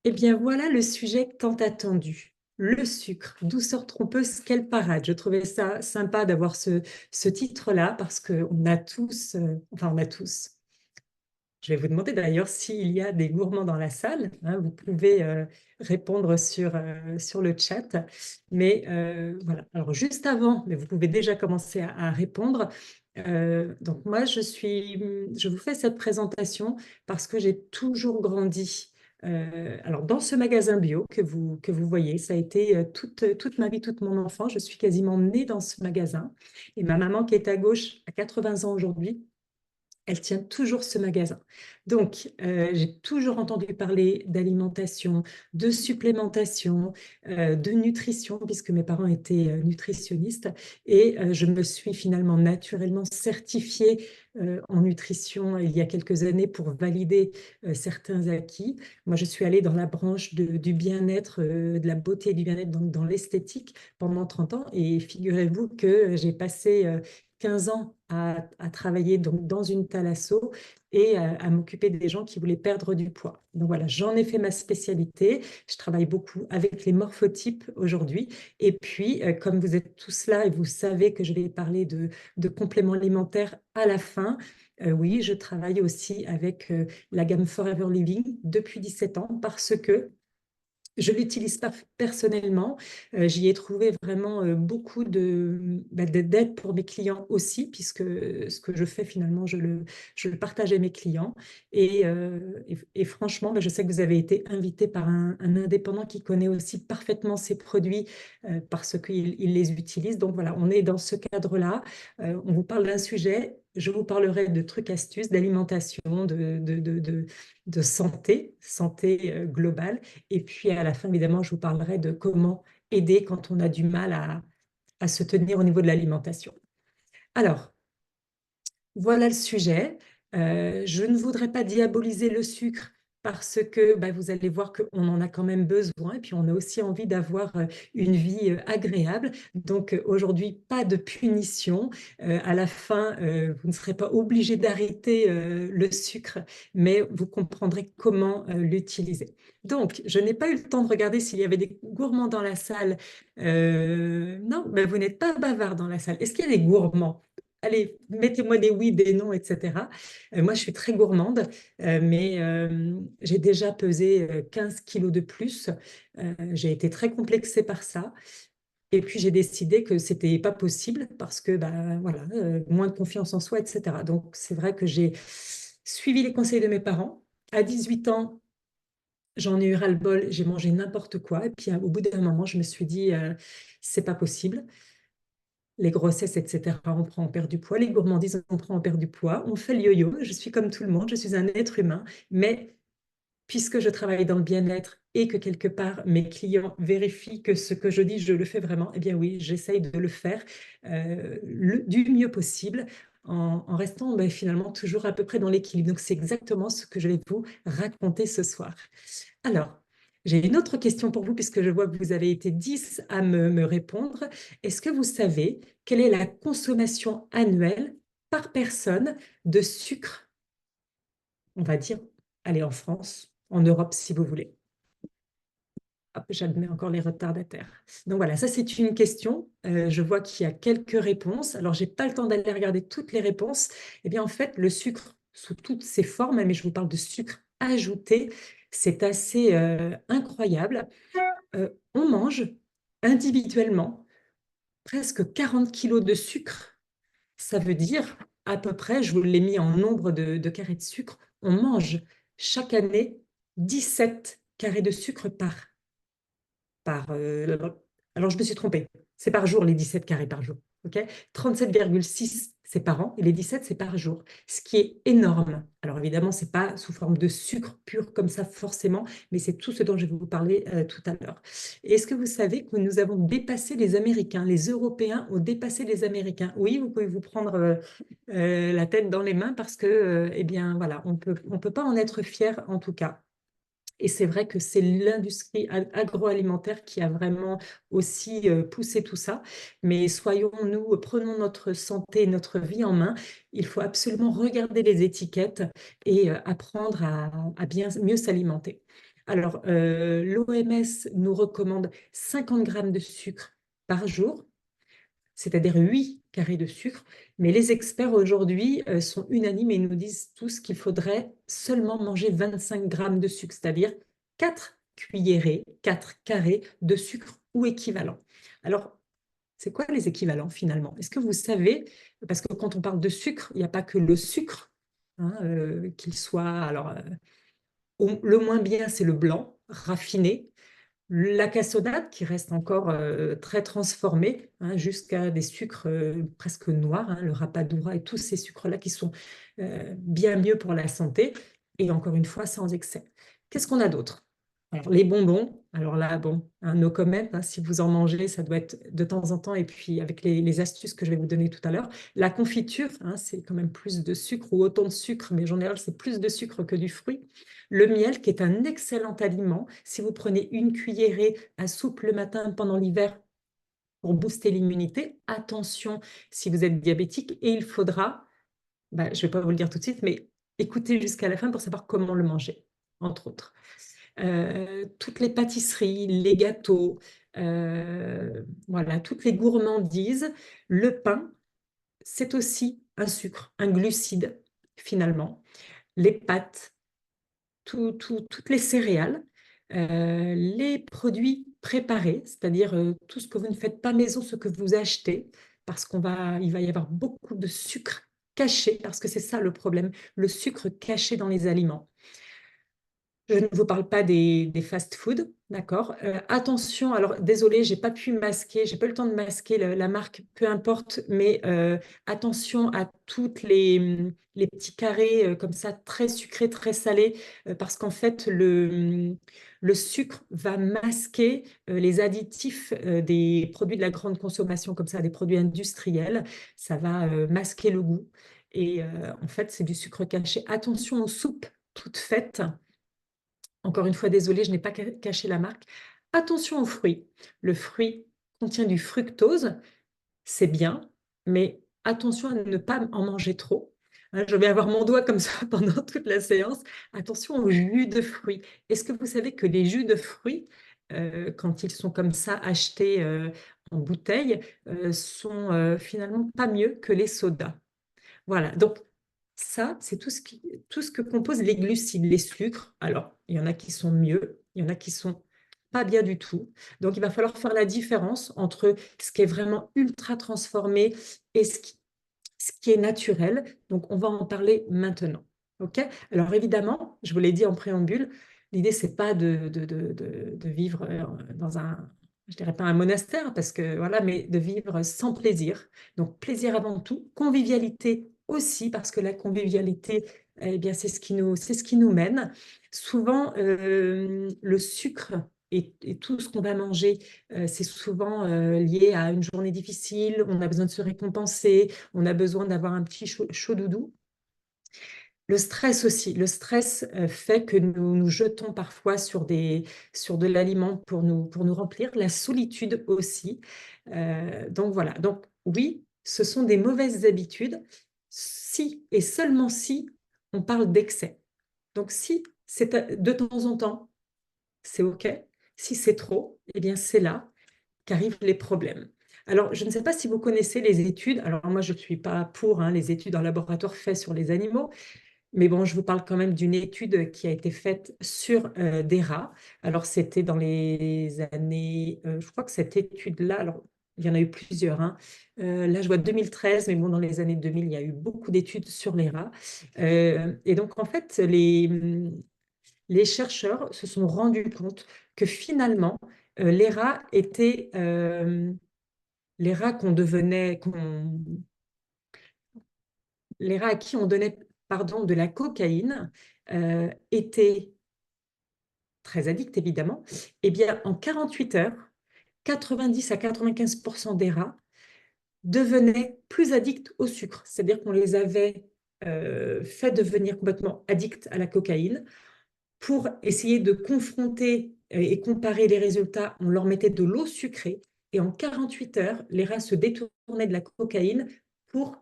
Eh bien, voilà le sujet tant attendu. Le sucre, douceur trompeuse, quelle parade. Je trouvais ça sympa d'avoir ce titre-là parce qu'on a tous, enfin on a tous. Je vais vous demander d'ailleurs s'il y a des gourmands dans la salle, hein, vous pouvez répondre sur le chat. Mais voilà, alors juste avant, mais vous pouvez déjà commencer à répondre. Donc moi, je vous fais cette présentation parce que j'ai toujours grandi. Alors dans ce magasin bio que vous voyez, ça a été toute ma vie, toute mon enfance. Je suis quasiment née dans ce magasin. Et ma maman qui est à gauche, a 80 ans aujourd'hui, elle tient toujours ce magasin. Donc, j'ai toujours entendu parler d'alimentation, de supplémentation, de nutrition, puisque mes parents étaient nutritionnistes. Et je me suis finalement naturellement certifiée en nutrition il y a quelques années pour valider certains acquis. Moi, je suis allée dans la branche du bien-être, de la beauté et du bien-être, donc dans l'esthétique pendant 30 ans. Et figurez-vous que j'ai passé 15 ans à travailler donc dans une thalasso et à m'occuper des gens qui voulaient perdre du poids. Donc voilà, j'en ai fait ma spécialité. Je travaille beaucoup avec les morphotypes aujourd'hui. Et puis, comme vous êtes tous là et vous savez que je vais parler de compléments alimentaires à la fin, oui, je travaille aussi avec la gamme Forever Living depuis 17 ans parce que je ne l'utilise pas personnellement. J'y ai trouvé vraiment beaucoup d'aide pour mes clients aussi, puisque ce que je fais finalement, je le partage avec mes clients. Et franchement, je sais que vous avez été invité par un indépendant qui connaît aussi parfaitement ces produits parce qu'il les utilise. Donc voilà, on est dans ce cadre-là. On vous parle d'un sujet. Je vous parlerai de trucs, astuces, d'alimentation, de santé globale. Et puis à la fin, évidemment, je vous parlerai de comment aider quand on a du mal à se tenir au niveau de l'alimentation. Alors, voilà le sujet. Je ne voudrais pas diaboliser le sucre parce que vous allez voir qu'on en a quand même besoin et puis on a aussi envie d'avoir une vie agréable. Donc aujourd'hui, pas de punition. À la fin, vous ne serez pas obligé d'arrêter le sucre, mais vous comprendrez comment l'utiliser. Donc, je n'ai pas eu le temps de regarder s'il y avait des gourmands dans la salle. Non, vous n'êtes pas bavard dans la salle. Est-ce qu'il y a des gourmands? Allez, mettez-moi des oui, des non, etc. Moi, je suis très gourmande, mais j'ai déjà pesé 15 kilos de plus. J'ai été très complexée par ça. Et puis, j'ai décidé que c'était pas possible parce que, voilà, moins de confiance en soi, etc. Donc, c'est vrai que j'ai suivi les conseils de mes parents. À 18 ans, j'en ai eu ras-le-bol, j'ai mangé n'importe quoi. Et puis, au bout d'un moment, je me suis dit, c'est pas possible. Les grossesses, etc., on perd du poids. Les gourmandises, on prend, on perd du poids. On fait le yo-yo. Je suis comme tout le monde, je suis un être humain. Mais puisque je travaille dans le bien-être et que quelque part mes clients vérifient que ce que je dis, je le fais vraiment, eh bien oui, j'essaye de le faire du mieux possible en restant finalement toujours à peu près dans l'équilibre. Donc c'est exactement ce que je vais vous raconter ce soir. Alors, j'ai une autre question pour vous, puisque je vois que vous avez été 10 à me répondre. Est-ce que vous savez quelle est la consommation annuelle par personne de sucre, on va dire, allez, en France, en Europe, si vous voulez? Hop, j'admets encore les retardataires. Donc voilà, ça c'est une question. Je vois qu'il y a quelques réponses. Alors, j'ai pas le temps d'aller regarder toutes les réponses. Eh bien, en fait, le sucre, sous toutes ses formes, mais je vous parle de sucre ajouté, c'est assez incroyable. On mange individuellement presque 40 kilos de sucre. Ça veut dire à peu près, je vous l'ai mis en nombre de carrés de sucre, on mange chaque année 17 carrés de sucre alors, je me suis trompée. C'est par jour, les 17 carrés par jour. Ok, 37,6, c'est par an, et les 17, c'est par jour. Ce qui est énorme. Alors, évidemment, ce n'est pas sous forme de sucre pur comme ça, forcément, mais c'est tout ce dont je vais vous parler tout à l'heure. Et est-ce que vous savez que nous avons dépassé les Américains? Les Européens ont dépassé les Américains. Oui, vous pouvez vous prendre la tête dans les mains parce que, eh bien, voilà, on peut pas en être fier en tout cas. Et c'est vrai que c'est l'industrie agroalimentaire qui a vraiment aussi poussé tout ça. Mais soyons-nous, prenons notre santé, notre vie en main. Il faut absolument regarder les étiquettes et apprendre à bien mieux s'alimenter. Alors, l'OMS nous recommande 50 grammes de sucre par jour, c'est-à-dire 8 carrés de sucre. Mais les experts aujourd'hui sont unanimes et nous disent tous qu'il faudrait seulement manger 25 grammes de sucre, c'est-à-dire 4 cuillerées, 4 carrés de sucre ou équivalent. Alors, c'est quoi les équivalents finalement? Est-ce que vous savez, parce que quand on parle de sucre, il n'y a pas que le sucre, hein, qu'il soit, alors, le moins bien, c'est le blanc, raffiné, la cassonade qui reste encore très transformée, hein, jusqu'à des sucres presque noirs, hein, le rapadura et tous ces sucres-là qui sont bien mieux pour la santé et encore une fois sans excès. Qu'est-ce qu'on a d'autre? Alors, les bonbons, alors là, bon, hein, no comment, hein, si vous en mangez, ça doit être de temps en temps et puis avec les astuces que je vais vous donner tout à l'heure. La confiture, hein, c'est quand même plus de sucre ou autant de sucre, mais en général, c'est plus de sucre que du fruit. Le miel, qui est un excellent aliment, si vous prenez une cuillerée à soupe le matin pendant l'hiver pour booster l'immunité, attention si vous êtes diabétique, et il faudra, je ne vais pas vous le dire tout de suite, mais écoutez jusqu'à la fin pour savoir comment le manger, entre autres. Toutes les pâtisseries, les gâteaux, voilà, toutes les gourmandises, le pain, c'est aussi un sucre, un glucide finalement. Les pâtes, toutes les céréales, les produits préparés, c'est-à-dire tout ce que vous ne faites pas maison, ce que vous achetez, parce il va y avoir beaucoup de sucre caché, parce que c'est ça le problème, le sucre caché dans les aliments. Je ne vous parle pas des fast-food, d'accord? Attention, alors désolé, j'ai pas pu masquer, j'ai pas eu le temps de masquer la marque, peu importe, mais attention à toutes les petits carrés comme ça, très sucrés, très salés, parce qu'en fait, le sucre va masquer les additifs des produits de la grande consommation, comme ça, des produits industriels. Ça va masquer le goût. Et en fait, c'est du sucre caché. Attention aux soupes toutes faites. Encore une fois, désolé, je n'ai pas caché la marque. Attention aux fruits. Le fruit contient du fructose, c'est bien, mais attention à ne pas en manger trop. Hein, je vais avoir mon doigt comme ça pendant toute la séance. Attention aux jus de fruits. Est-ce que vous savez que les jus de fruits, quand ils sont comme ça achetés en bouteille, sont finalement pas mieux que les sodas? Voilà, donc ça, c'est tout ce que composent les glucides, les sucres. Alors, il y en a qui sont mieux, il y en a qui sont pas bien du tout. Donc, il va falloir faire la différence entre ce qui est vraiment ultra transformé et ce qui est naturel. Donc, on va en parler maintenant. OK? Alors, évidemment, je vous l'ai dit en préambule, l'idée, c'est pas de vivre dans un, je dirais pas un monastère, parce que voilà, mais de vivre sans plaisir. Donc, plaisir avant tout, convivialité aussi, parce que la convivialité, eh bien, c'est ce qui nous mène. Souvent, le sucre et tout ce qu'on va manger, c'est souvent lié à une journée difficile, on a besoin de se récompenser, on a besoin d'avoir un petit chaud doudou. Le stress aussi. Le stress fait que nous nous jetons parfois sur de l'aliment pour nous remplir. La solitude aussi. Donc voilà. Donc oui, ce sont des mauvaises habitudes si et seulement si on parle d'excès. Donc si c'est de temps en temps, c'est OK. Si c'est trop, eh bien c'est là qu'arrivent les problèmes. Alors, je ne sais pas si vous connaissez les études. Alors, moi, je ne suis pas pour les études en laboratoire faites sur les animaux, mais bon, je vous parle quand même d'une étude qui a été faite sur des rats. Alors, c'était dans les années, je crois que cette étude-là, alors, il y en a eu plusieurs, hein. Là, je vois 2013, mais bon, dans les années 2000, il y a eu beaucoup d'études sur les rats. Et donc, en fait, les chercheurs se sont rendus compte que finalement, les rats étaient les rats les rats à qui on donnait pardon, de la cocaïne étaient très addicts évidemment. Eh bien, en 48 heures, 90 à 95% des rats devenaient plus addicts au sucre. C'est-à-dire qu'on les avait fait devenir complètement addicts à la cocaïne. Pour essayer de confronter et comparer les résultats, on leur mettait de l'eau sucrée et en 48 heures, les rats se détournaient de la cocaïne pour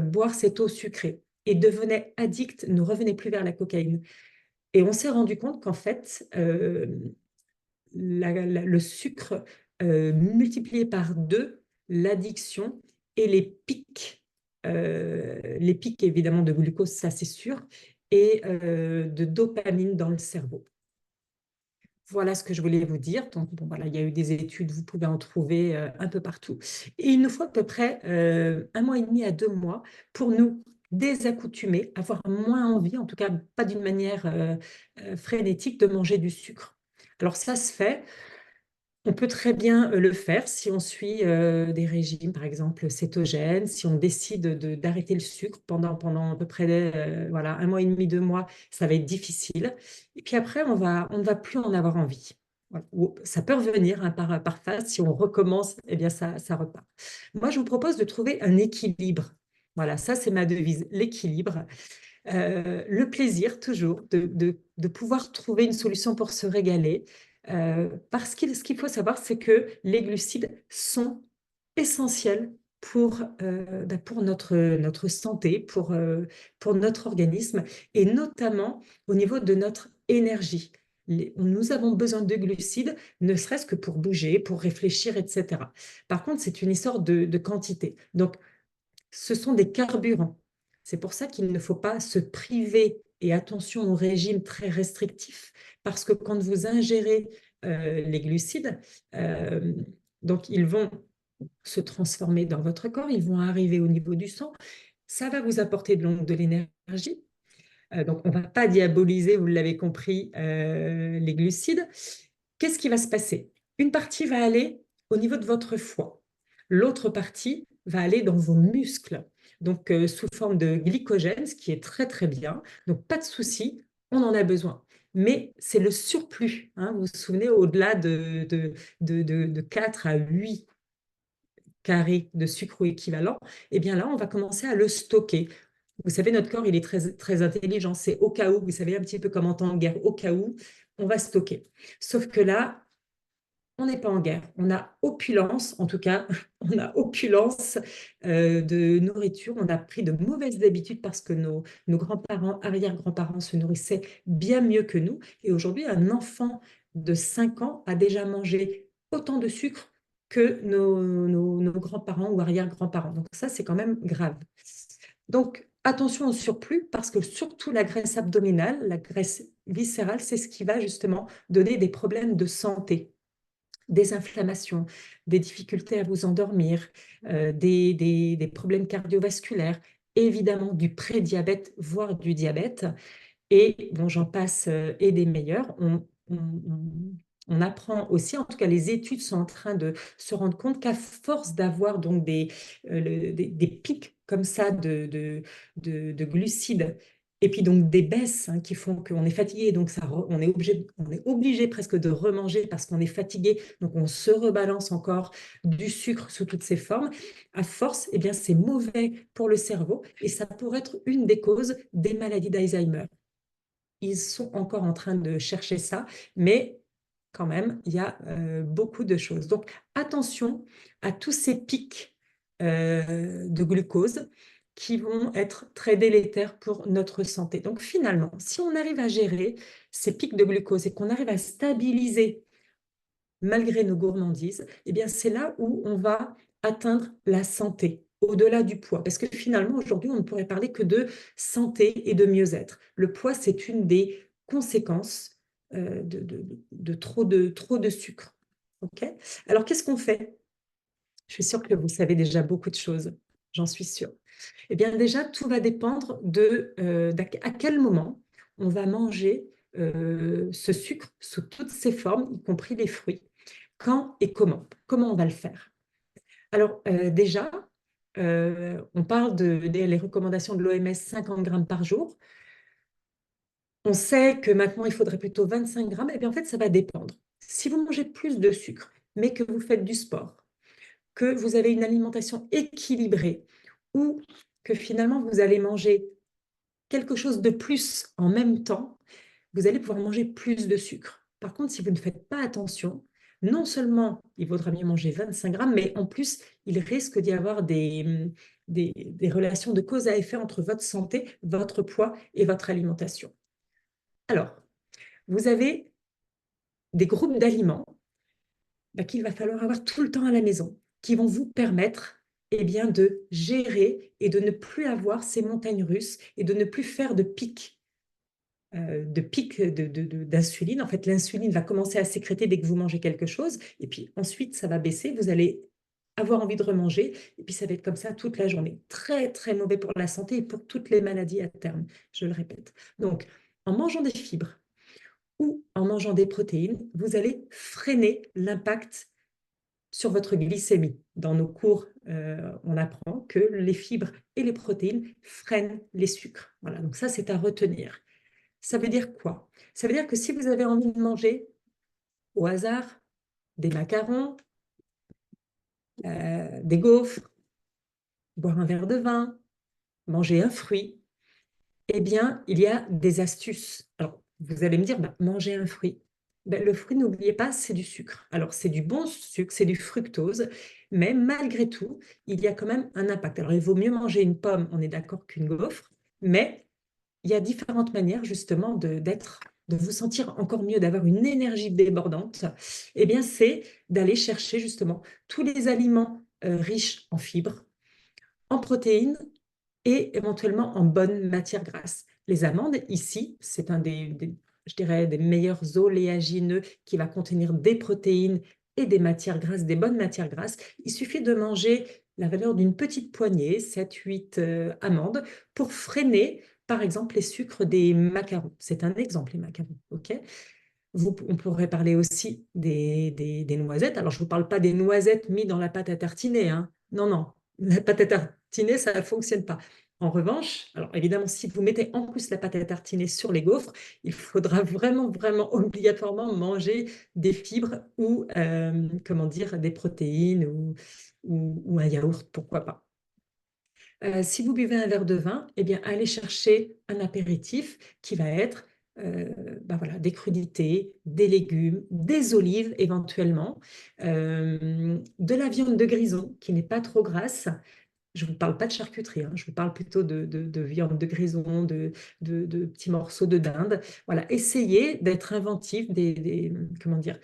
boire cette eau sucrée et devenaient addicts, ne revenaient plus vers la cocaïne. Et on s'est rendu compte qu'en fait, le sucre multiplié par 2 l'addiction et les pics évidemment de glucose, ça c'est sûr, et de dopamine dans le cerveau. Voilà ce que je voulais vous dire. Donc, bon, voilà, il y a eu des études, vous pouvez en trouver un peu partout. Et il nous faut à peu près 1 mois et demi à 2 mois pour nous désaccoutumer, avoir moins envie, en tout cas pas d'une manière frénétique, de manger du sucre. Alors, ça se fait. On peut très bien le faire si on suit des régimes, par exemple cétogènes, si on décide d'arrêter le sucre pendant à peu près voilà, 1 mois et demi, 2 mois, ça va être difficile. Et puis après, on ne va plus en avoir envie. Voilà. Ou ça peut revenir hein, par phase. Si on recommence, eh bien ça repart. Moi, je vous propose de trouver un équilibre. Voilà, ça c'est ma devise, l'équilibre. Le plaisir, toujours, de pouvoir trouver une solution pour se régaler. Parce que ce qu'il faut savoir, c'est que les glucides sont essentiels pour notre santé, pour notre organisme, et notamment au niveau de notre énergie. Nous avons besoin de glucides, ne serait-ce que pour bouger, pour réfléchir, etc. Par contre, c'est une histoire de quantité. Donc, ce sont des carburants. C'est pour ça qu'il ne faut pas se priver, et attention au régime très restrictif, parce que quand vous ingérez les glucides, euh, donc ils vont se transformer dans votre corps, ils vont arriver au niveau du sang, ça va vous apporter de l'énergie. Donc on ne va pas diaboliser, vous l'avez compris, les glucides. Qu'est-ce qui va se passer? Une partie va aller au niveau de votre foie. L'autre partie va aller dans vos muscles, donc sous forme de glycogène, ce qui est très très bien. Donc pas de souci, on en a besoin. Mais c'est le surplus, hein, vous vous souvenez, au-delà de 4 à 8 carrés de sucre ou équivalent, eh bien là, on va commencer à le stocker. Vous savez, notre corps, il est très, très intelligent. C'est au cas où, vous savez, un petit peu comme en temps de guerre, au cas où, on va stocker. Sauf que là, on n'est pas en guerre. On a opulence, en tout cas, on a opulence de nourriture. On a pris de mauvaises habitudes parce que nos grands-parents, arrière-grands-parents se nourrissaient bien mieux que nous. Et aujourd'hui, un enfant de 5 ans a déjà mangé autant de sucre que nos grands-parents ou arrière-grands-parents. Donc ça, c'est quand même grave. Donc, attention au surplus parce que surtout la graisse abdominale, la graisse viscérale, c'est ce qui va justement donner des problèmes de santé, des inflammations, des difficultés à vous endormir, des problèmes cardiovasculaires, évidemment du prédiabète, voire du diabète. Et bon, j'en passe et des meilleurs. On apprend aussi, en tout cas les études sont en train de se rendre compte qu'à force d'avoir donc des pics comme ça de glucides, et puis donc des baisses hein, qui font qu'on est fatigué, donc on est obligé presque de remanger parce qu'on est fatigué, donc on se rebalance encore du sucre sous toutes ses formes. À force, eh bien, c'est mauvais pour le cerveau et ça pourrait être une des causes des maladies d'Alzheimer. Ils sont encore en train de chercher ça, mais quand même, il y a beaucoup de choses. Donc, attention à tous ces pics de glucose qui vont être très délétères pour notre santé. Donc, finalement, si on arrive à gérer ces pics de glucose et qu'on arrive à stabiliser malgré nos gourmandises, eh bien, c'est là où on va atteindre la santé, au-delà du poids. Parce que finalement, aujourd'hui, on ne pourrait parler que de santé et de mieux-être. Le poids, c'est une des conséquences trop de sucre. OK? Alors, qu'est-ce qu'on fait? Je suis sûre que vous savez déjà beaucoup de choses. J'en suis sûre. Eh bien, déjà, tout va dépendre à quel moment on va manger ce sucre sous toutes ses formes, y compris les fruits. Quand et comment? Comment on va le faire? Alors, déjà, on parle les recommandations de l'OMS, 50 grammes par jour. On sait que maintenant, il faudrait plutôt 25 grammes. Eh bien, en fait, ça va dépendre. Si vous mangez plus de sucre, mais que vous faites du sport, que vous avez une alimentation équilibrée, ou que finalement, vous allez manger quelque chose de plus en même temps, vous allez pouvoir manger plus de sucre. Par contre, si vous ne faites pas attention, non seulement il vaudra mieux manger 25 grammes, mais en plus, il risque d'y avoir des relations de cause à effet entre votre santé, votre poids et votre alimentation. Alors, vous avez des groupes d'aliments qu'il va falloir avoir tout le temps à la maison, qui vont vous permettre de gérer et de ne plus avoir ces montagnes russes et de ne plus faire de pics d'insuline. En fait, l'insuline va commencer à sécréter dès que vous mangez quelque chose, et puis ensuite, ça va baisser, vous allez avoir envie de remanger, et puis ça va être comme ça toute la journée. Très, très mauvais pour la santé et pour toutes les maladies à terme, je le répète. Donc, en mangeant des fibres ou en mangeant des protéines, vous allez freiner l'impact sur votre glycémie. Dans nos cours, on apprend que les fibres et les protéines freinent les sucres. Voilà, donc ça, c'est à retenir. Ça veut dire quoi? Ça veut dire que si vous avez envie de manger au hasard des macarons, des gaufres, boire un verre de vin, manger un fruit, eh bien, il y a des astuces. Alors, vous allez me dire, manger un fruit. Le fruit, n'oubliez pas, c'est du sucre. Alors, c'est du bon sucre, c'est du fructose, mais malgré tout, il y a quand même un impact. Alors, il vaut mieux manger une pomme, on est d'accord, qu'une gaufre, mais il y a différentes manières justement de vous sentir encore mieux, d'avoir une énergie débordante. Eh bien, c'est d'aller chercher justement tous les aliments riches en fibres, en protéines et éventuellement en bonnes matières grasses. Les amandes, ici, c'est un je dirais, des meilleurs oléagineux qui va contenir des protéines et des matières grasses, des bonnes matières grasses. Il suffit de manger la valeur d'une petite poignée, 7-8 amandes, pour freiner, par exemple, les sucres des macarons. C'est un exemple, les macarons. Ok. On pourrait parler aussi des noisettes. Alors, je ne vous parle pas des noisettes mises dans la pâte à tartiner, hein. Non, non, la pâte à tartiner, ça ne fonctionne pas. En revanche, alors évidemment, si vous mettez en plus la pâte à tartiner sur les gaufres, il faudra vraiment, vraiment obligatoirement manger des fibres ou, comment dire, des protéines ou un yaourt, pourquoi pas. Si vous buvez un verre de vin, eh bien, allez chercher un apéritif qui va être voilà, des crudités, des légumes, des olives éventuellement, de la viande de grison qui n'est pas trop grasse. Je ne vous parle pas de charcuterie, hein, je vous parle plutôt de viande de grison, de petits morceaux de dinde. Voilà, essayez d'être inventif, comment dire,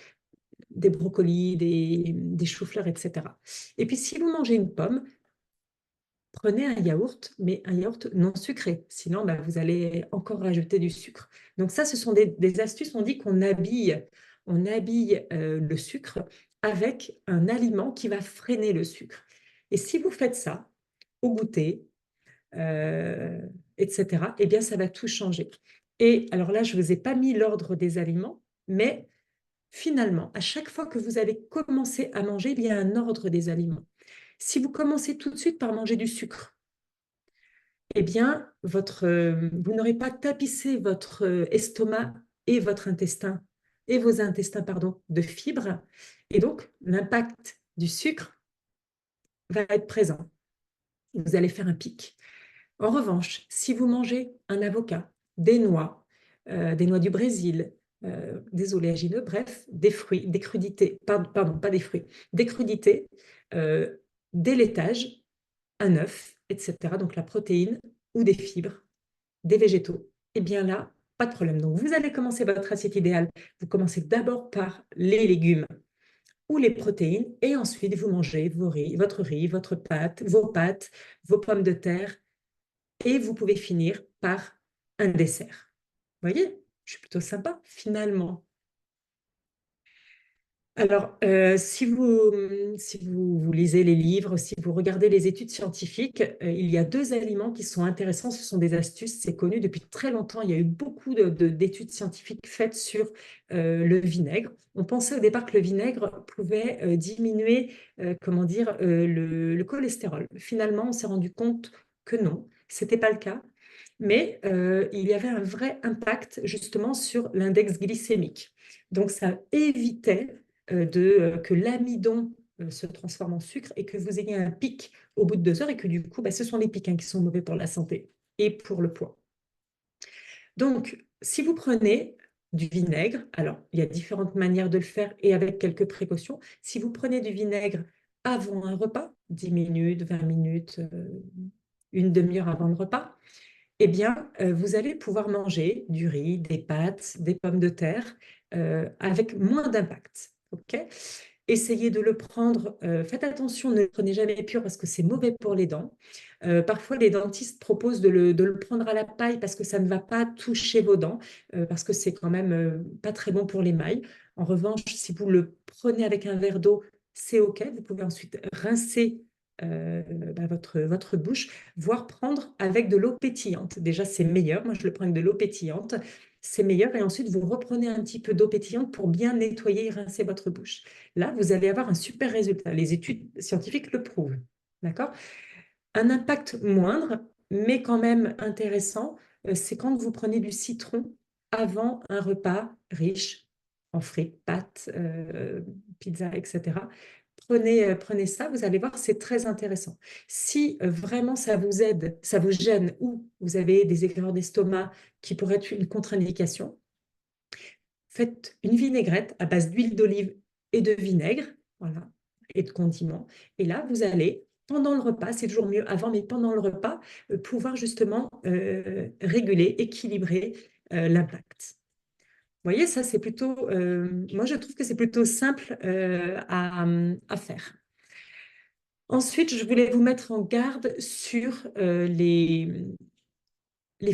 des brocolis, des choux-fleurs, etc. Et puis, si vous mangez une pomme, prenez un yaourt, mais un yaourt non sucré. Sinon, vous allez encore rajouter du sucre. Donc ça, ce sont des astuces. On dit on habille le sucre avec un aliment qui va freiner le sucre. Et si vous faites ça au goûter, etc., eh bien, ça va tout changer. Et alors là, je ne vous ai pas mis l'ordre des aliments, mais finalement, à chaque fois que vous allez commencer à manger, il y a un ordre des aliments. Si vous commencez tout de suite par manger du sucre, eh bien, vous n'aurez pas tapissé votre estomac et votre intestin, et vos intestins, pardon, de fibres. Et donc, l'impact du sucre va être présent. Vous allez faire un pic. En revanche, si vous mangez un avocat, des noix du Brésil, des oléagineux, bref, des fruits, des crudités, pardon, pas des fruits, des crudités, euh, des laitages, un œuf, etc. Donc la protéine ou des fibres, des végétaux. Et bien là, pas de problème. Donc vous allez commencer votre assiette idéale. Vous commencez d'abord par les légumes ou les protéines et ensuite vous mangez votre riz, votre pâtes, vos pommes de terre et vous pouvez finir par un dessert. Vous voyez, je suis plutôt sympa finalement. Alors, si vous lisez les livres, si vous regardez les études scientifiques, il y a deux aliments qui sont intéressants. Ce sont des astuces, c'est connu depuis très longtemps. Il y a eu beaucoup d'études scientifiques faites sur le vinaigre. On pensait au départ que le vinaigre pouvait diminuer, comment dire, le cholestérol. Finalement, on s'est rendu compte que non, ce n'était pas le cas. Mais il y avait un vrai impact justement sur l'index glycémique. Donc, ça évitait que l'amidon se transforme en sucre et que vous ayez un pic au bout de 2 heures et que du coup, ce sont les pics qui sont mauvais pour la santé et pour le poids. Donc, si vous prenez du vinaigre, alors il y a différentes manières de le faire et avec quelques précautions. Si vous prenez du vinaigre avant un repas, 10 minutes, 20 minutes, une demi-heure avant le repas, eh bien, vous allez pouvoir manger du riz, des pâtes, des pommes de terre avec moins d'impact. Ok. Essayez de le prendre, faites attention, ne le prenez jamais pur parce que c'est mauvais pour les dents. Parfois, les dentistes proposent de le prendre à la paille parce que ça ne va pas toucher vos dents, parce que c'est quand même pas très bon pour l'émail. En revanche, si vous le prenez avec un verre d'eau, c'est OK. Vous pouvez ensuite rincer votre bouche, voire prendre avec de l'eau pétillante. Déjà, c'est meilleur. Moi, je le prends avec de l'eau pétillante. C'est meilleur. Et ensuite, vous reprenez un petit peu d'eau pétillante pour bien nettoyer et rincer votre bouche. Là, vous allez avoir un super résultat. Les études scientifiques le prouvent. D'accord? Un impact moindre, mais quand même intéressant, c'est quand vous prenez du citron avant un repas riche en frites, pâtes, pizza, etc. Prenez ça, vous allez voir, c'est très intéressant. Si vraiment ça vous aide, ça vous gêne ou vous avez des aigreurs d'estomac qui pourraient être une contre-indication, faites une vinaigrette à base d'huile d'olive et de vinaigre, voilà, et de condiments. Et là, vous allez, pendant le repas, c'est toujours mieux avant, mais pendant le repas, pouvoir justement réguler, équilibrer l'impact. Vous voyez, ça, c'est plutôt, moi, je trouve que c'est plutôt simple à faire. Ensuite, je voulais vous mettre en garde sur les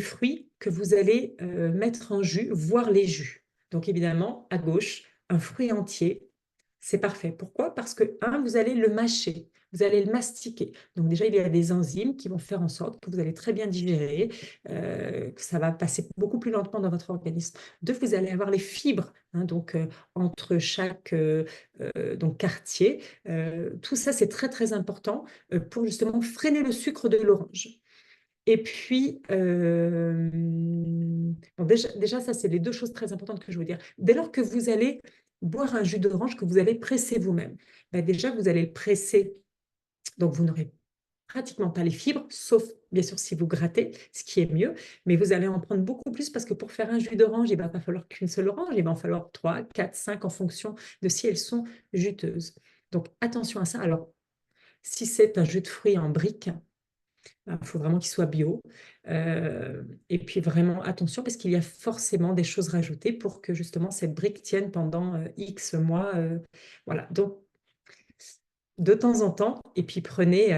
fruits que vous allez mettre en jus, voire les jus. Donc évidemment, à gauche, un fruit entier, c'est parfait. Pourquoi? Parce que, un, vous allez le mâcher, vous allez le mastiquer. Donc déjà, il y a des enzymes qui vont faire en sorte que vous allez très bien digérer, que ça va passer beaucoup plus lentement dans votre organisme. Deux, vous allez avoir les fibres, hein, donc entre chaque donc quartier. Tout ça, c'est très, très important pour justement freiner le sucre de l'orange. Et puis, bon, déjà, ça, c'est les deux choses très importantes que je veux dire. Dès lors que vous allez boire un jus d'orange que vous allez presser vous-même, ben déjà, vous allez le presser, donc vous n'aurez pratiquement pas les fibres, sauf bien sûr si vous grattez, ce qui est mieux, mais vous allez en prendre beaucoup plus parce que pour faire un jus d'orange, il ne va pas falloir qu'une seule orange, il va en falloir 3, 4, 5 en fonction de si elles sont juteuses. Donc, attention à ça. Alors, si c'est un jus de fruits en briques, il faut vraiment qu'il soit bio. Et puis vraiment attention parce qu'il y a forcément des choses rajoutées pour que justement cette brique tienne pendant X mois. Voilà. Donc, de temps en temps, et puis prenez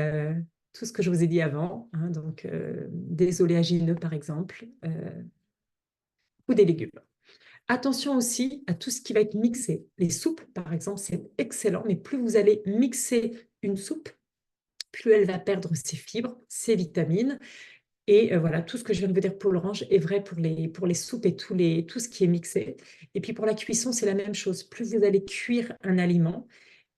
tout ce que je vous ai dit avant, hein, donc des oléagineux par exemple, ou des légumes. Attention aussi à tout ce qui va être mixé. Les soupes, par exemple, c'est excellent, mais plus vous allez mixer une soupe, plus elle va perdre ses fibres, ses vitamines. Et voilà, tout ce que je viens de vous dire pour l'orange est vrai pour les soupes et tout ce qui est mixé. Et puis pour la cuisson, c'est la même chose. Plus vous allez cuire un aliment,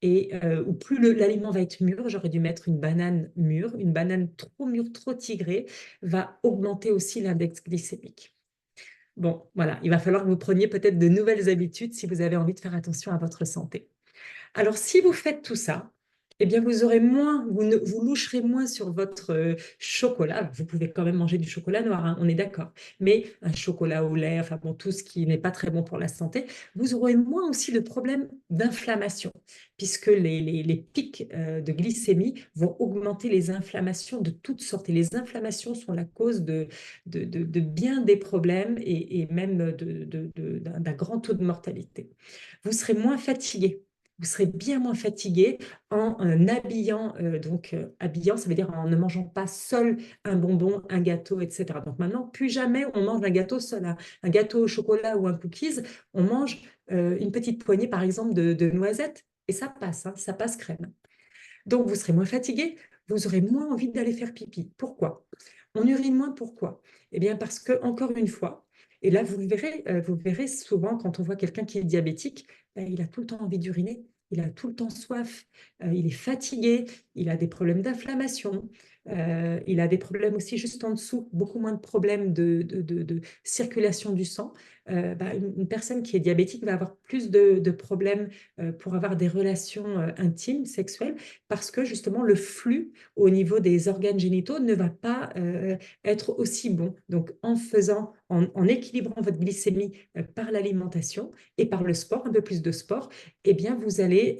ou plus l'aliment va être mûr, j'aurais dû mettre une banane mûre, une banane trop mûre, trop tigrée, va augmenter aussi l'index glycémique. Bon, voilà, il va falloir que vous preniez peut-être de nouvelles habitudes si vous avez envie de faire attention à votre santé. Alors, si vous faites tout ça, eh bien, vous aurez moins, vous loucherez moins sur votre chocolat. Alors, vous pouvez quand même manger du chocolat noir, hein, on est d'accord. Mais un chocolat au lait, enfin bon, tout ce qui n'est pas très bon pour la santé, vous aurez moins aussi de problèmes d'inflammation, puisque les pics de glycémie vont augmenter les inflammations de toutes sortes. Et les inflammations sont la cause de bien des problèmes et même d'un grand taux de mortalité. Vous serez moins fatigué, vous serez bien moins fatigué en habillant, habillant, ça veut dire en ne mangeant pas seul un bonbon, un gâteau, etc. Donc maintenant, plus jamais on mange un gâteau seul, hein. Un gâteau au chocolat ou un cookies, on mange une petite poignée, par exemple, de noisettes, et ça passe, hein, ça passe crème. Donc vous serez moins fatigué, vous aurez moins envie d'aller faire pipi. Pourquoi? On urine moins, pourquoi? Eh bien parce que, encore une fois, et là vous verrez souvent quand on voit quelqu'un qui est diabétique, ben, il a tout le temps envie d'uriner, il a tout le temps soif, il est fatigué, il a des problèmes d'inflammation, il a des problèmes aussi juste en dessous, beaucoup moins de problèmes de circulation du sang. Ben, une personne qui est diabétique va avoir plus de problèmes pour avoir des relations intimes, sexuelles, parce que justement le flux au niveau des organes génitaux ne va pas être aussi bon. Donc en équilibrant votre glycémie par l'alimentation et par le sport, un peu plus de sport, eh bien vous allez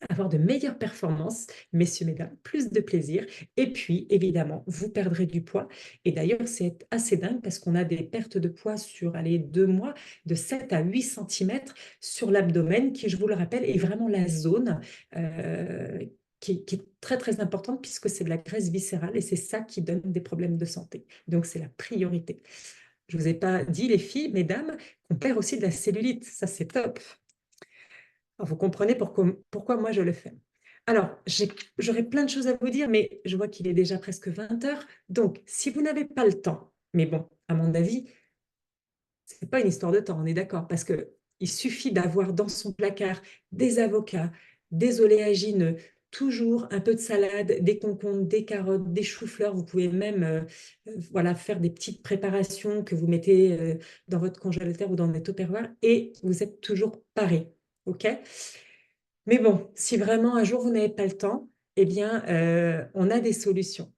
avoir de meilleures performances, messieurs, mesdames, plus de plaisir. Et puis, évidemment, vous perdrez du poids. Et d'ailleurs, c'est assez dingue parce qu'on a des pertes de poids sur, allez, 2 mois, de 7 à 8 cm sur l'abdomen, qui, je vous le rappelle, est vraiment la zone qui est très, très importante puisque c'est de la graisse viscérale et c'est ça qui donne des problèmes de santé. Donc, c'est la priorité. Je ne vous ai pas dit, les filles, mesdames, qu'on perd aussi de la cellulite. Ça, c'est top. Alors, vous comprenez pourquoi moi je le fais. Alors, j'aurais plein de choses à vous dire, mais je vois qu'il est déjà presque 20 heures. Donc, si vous n'avez pas le temps, mais bon, à mon avis, ce n'est pas une histoire de temps, on est d'accord, parce qu'il suffit d'avoir dans son placard des avocats, des oléagineux, toujours un peu de salade, des concombres, des carottes, des choux-fleurs. Vous pouvez même voilà, faire des petites préparations que vous mettez dans votre congélateur ou dans votre tupperware et vous êtes toujours paré. OK? Mais bon, si vraiment un jour vous n'avez pas le temps, eh bien, on a des solutions.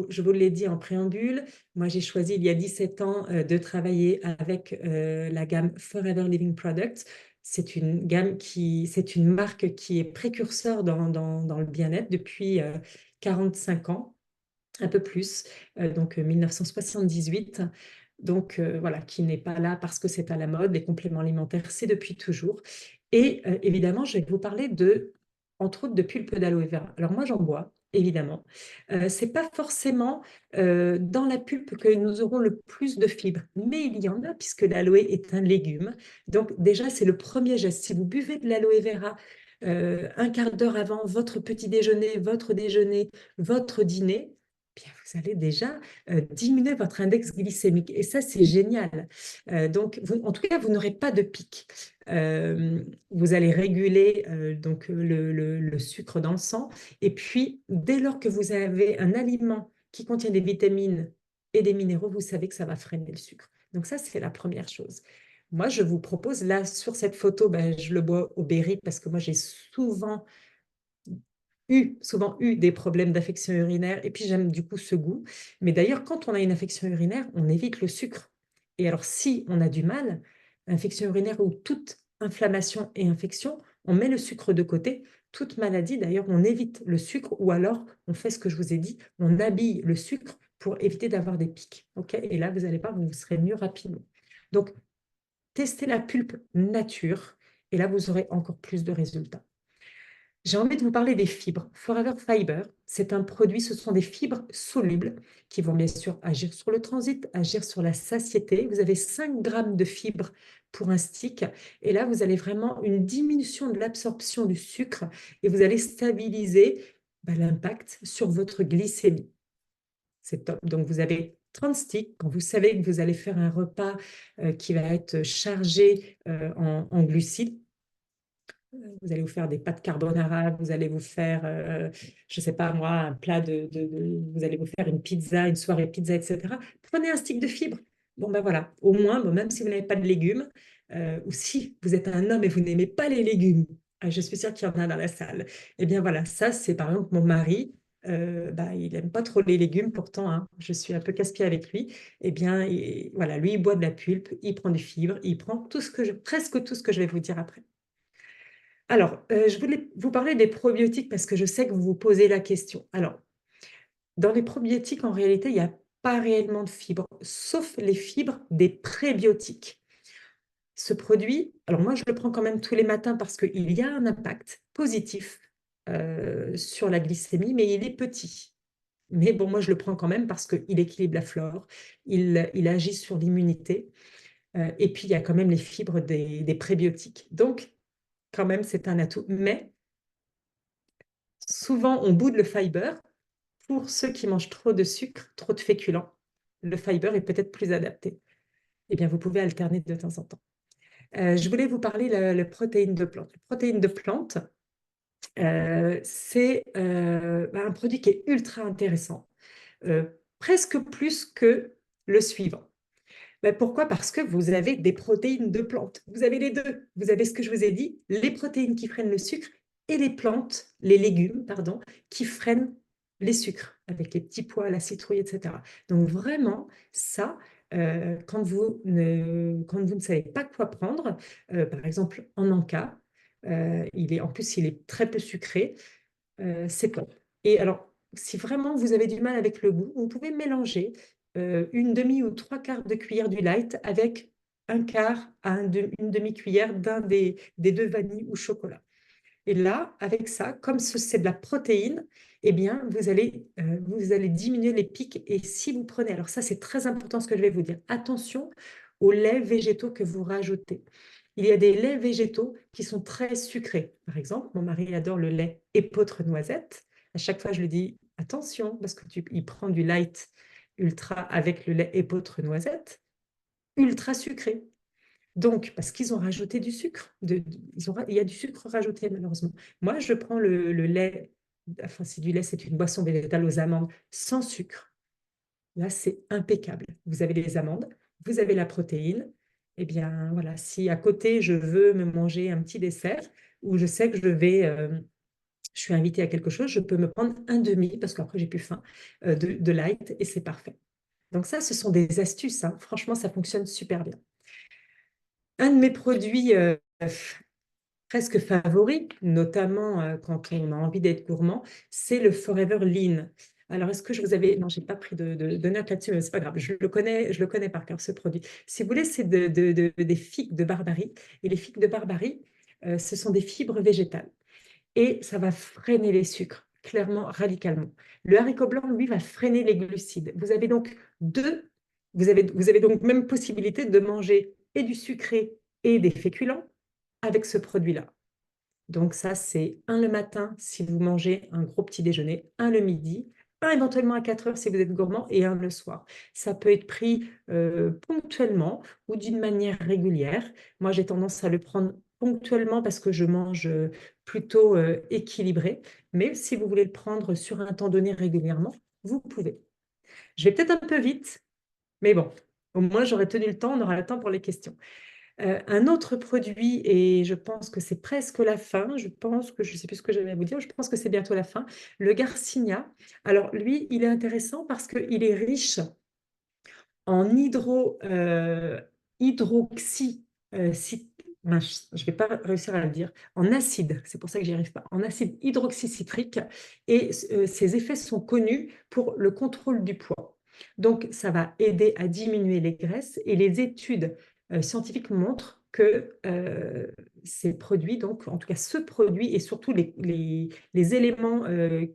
Je vous l'ai dit en préambule, moi j'ai choisi il y a 17 ans de travailler avec la gamme Forever Living Products. C'est une marque qui est précurseur dans le bien-être depuis 45 ans, un peu plus, donc 1978. Donc voilà, qui n'est pas là parce que c'est à la mode. Les compléments alimentaires, c'est depuis toujours. Et évidemment, je vais vous parler entre autres, de pulpe d'aloe vera. Alors moi, j'en bois, évidemment. C'est pas forcément dans la pulpe que nous aurons le plus de fibres, mais il y en a puisque l'aloe est un légume. Donc déjà, c'est le premier geste. Si vous buvez de l'aloe vera un quart d'heure avant votre petit déjeuner, votre dîner, bien, vous allez déjà diminuer votre index glycémique. Et ça, c'est génial. Donc, en tout cas, vous n'aurez pas de pic. Euh, Vous allez réguler donc le sucre dans le sang. Et puis, dès lors que vous avez un aliment qui contient des vitamines et des minéraux, vous savez que ça va freiner le sucre. Donc ça, c'est la première chose. Moi, je vous propose, là, sur cette photo, ben, je le bois au berry parce que moi, j'ai souvent eu des problèmes d'infection urinaire et puis j'aime du coup ce goût. Mais d'ailleurs, quand on a une infection urinaire, on évite le sucre. Et alors, si on a du mal, infection urinaire ou toute inflammation et infection, on met le sucre de côté. Toute maladie, d'ailleurs, on évite le sucre ou alors on fait ce que je vous ai dit, on habille le sucre pour éviter d'avoir des pics. Ok. Et là, vous allez pas, vous serez mieux rapidement. Donc, testez la pulpe nature et là, vous aurez encore plus de résultats. J'ai envie de vous parler des fibres. Forever Fiber, c'est un produit, ce sont des fibres solubles qui vont bien sûr agir sur le transit, agir sur la satiété. Vous avez 5 grammes de fibres pour un stick. Et là, vous avez vraiment une diminution de l'absorption du sucre et vous allez stabiliser l'impact sur votre glycémie. C'est top. Donc, vous avez 30 sticks. Quand vous savez que vous allez faire un repas qui va être chargé en glucides, vous allez vous faire des pâtes carbonara, vous allez vous faire, je ne sais pas moi, un plat vous allez vous faire une pizza, une soirée pizza, etc. Prenez un stick de fibres. Bon, ben voilà, au moins, bon, même si vous n'avez pas de légumes, ou si vous êtes un homme et vous n'aimez pas les légumes, je suis sûre qu'il y en a dans la salle. Eh bien voilà, ça c'est par exemple mon mari, il n'aime pas trop les légumes, pourtant hein, je suis un peu casse-pied avec lui. Eh bien voilà, lui il boit de la pulpe, il prend du fibre, il prend presque tout ce que je vais vous dire après. Alors, je voulais vous parler des probiotiques parce que je sais que vous vous posez la question. Alors, dans les probiotiques, en réalité, il n'y a pas réellement de fibres, sauf les fibres des prébiotiques. Ce produit, alors moi, je le prends quand même tous les matins parce qu'il y a un impact positif sur la glycémie, mais il est petit. Mais bon, moi, je le prends quand même parce qu'il équilibre la flore, il agit sur l'immunité, et puis il y a quand même les fibres des prébiotiques. Donc, quand même, c'est un atout. Mais souvent, on boude le fiber. Pour ceux qui mangent trop de sucre, trop de féculents, le fiber est peut-être plus adapté. Eh bien, vous pouvez alterner de temps en temps. Je voulais vous parler de la protéine de plante. La protéine de plante, c'est un produit qui est ultra intéressant, presque plus que le suivant. Pourquoi? Parce que vous avez des protéines de plantes. Vous avez les deux. Vous avez ce que je vous ai dit, les protéines qui freinent le sucre et les légumes, pardon, qui freinent les sucres, avec les petits pois, la citrouille, etc. Donc vraiment, ça, quand vous ne savez pas quoi prendre, par exemple en encas, En plus, il est très peu sucré. C'est top. Et alors, si vraiment vous avez du mal avec le goût, vous pouvez mélanger une demi ou trois quarts de cuillère du light avec un quart à une demi-cuillère d'un des deux vanilles ou chocolat. Et là, avec ça, comme c'est de la protéine, eh bien, vous allez diminuer les pics. Et si vous prenez, alors ça, c'est très important ce que je vais vous dire, attention aux laits végétaux que vous rajoutez. Il y a des laits végétaux qui sont très sucrés. Par exemple, mon mari adore le lait épeautre noisette. À chaque fois, je lui dis attention parce il prend du light ultra avec le lait épeautre noisette, ultra sucré. Donc, parce qu'ils ont rajouté du sucre, il y a du sucre rajouté malheureusement. Moi, je prends le lait, enfin c'est du lait, c'est une boisson végétale aux amandes sans sucre. Là, c'est impeccable. Vous avez les amandes, vous avez la protéine. Eh bien, voilà, si à côté, je veux me manger un petit dessert ou je sais que je suis invitée à quelque chose, je peux me prendre un demi, parce qu'après, j'ai plus faim, de light et c'est parfait. Donc ça, ce sont des astuces, hein. Franchement, ça fonctionne super bien. Un de mes produits presque favoris, notamment quand on a envie d'être gourmand, c'est le Forever Lean. Alors, est-ce que je vous avais... Non, je n'ai pas pris de notes là-dessus, mais ce n'est pas grave. Je le connais par cœur, ce produit. Si vous voulez, c'est des figues de Barbarie. Et les figues de Barbarie, ce sont des fibres végétales. Et ça va freiner les sucres, clairement, radicalement. Le haricot blanc, lui, va freiner les glucides. Vous avez donc même possibilité de manger et du sucré et des féculents avec ce produit-là. Donc ça, c'est un le matin si vous mangez un gros petit déjeuner, un le midi, un éventuellement à 4 heures si vous êtes gourmand et un le soir. Ça peut être pris ponctuellement ou d'une manière régulière. Moi, j'ai tendance à le prendre ponctuellement parce que je mange plutôt équilibré. Mais si vous voulez le prendre sur un temps donné régulièrement, vous pouvez. Je vais peut-être un peu vite, mais bon, au moins j'aurai tenu le temps, on aura le temps pour les questions. Un autre produit, et je pense que c'est presque la fin, je ne sais plus ce que j'avais à vous dire, je pense que c'est bientôt la fin, le Garcinia. Alors lui, il est intéressant parce qu'il est riche en hydroxy, je ne vais pas réussir à le dire, en acide, c'est pour ça que j'y arrive pas, en acide hydroxycitrique, et ses effets sont connus pour le contrôle du poids. Donc, ça va aider à diminuer les graisses et les études scientifiques montrent que ces produits, donc en tout cas ce produit et surtout les éléments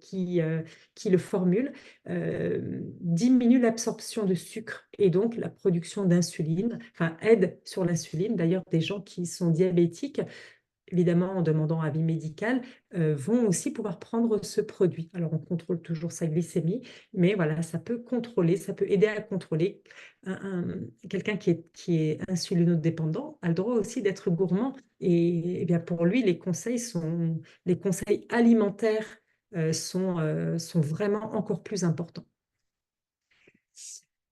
qui le formulent, diminue l'absorption de sucre et donc la production d'insuline, enfin aide sur l'insuline. D'ailleurs, des gens qui sont diabétiques, évidemment en demandant avis médical, vont aussi pouvoir prendre ce produit. Alors, on contrôle toujours sa glycémie, mais voilà, ça peut contrôler, ça peut aider à contrôler. Quelqu'un qui est insulinodépendant a le droit aussi d'être gourmand. Et bien pour lui, les conseils alimentaires sont vraiment encore plus importants.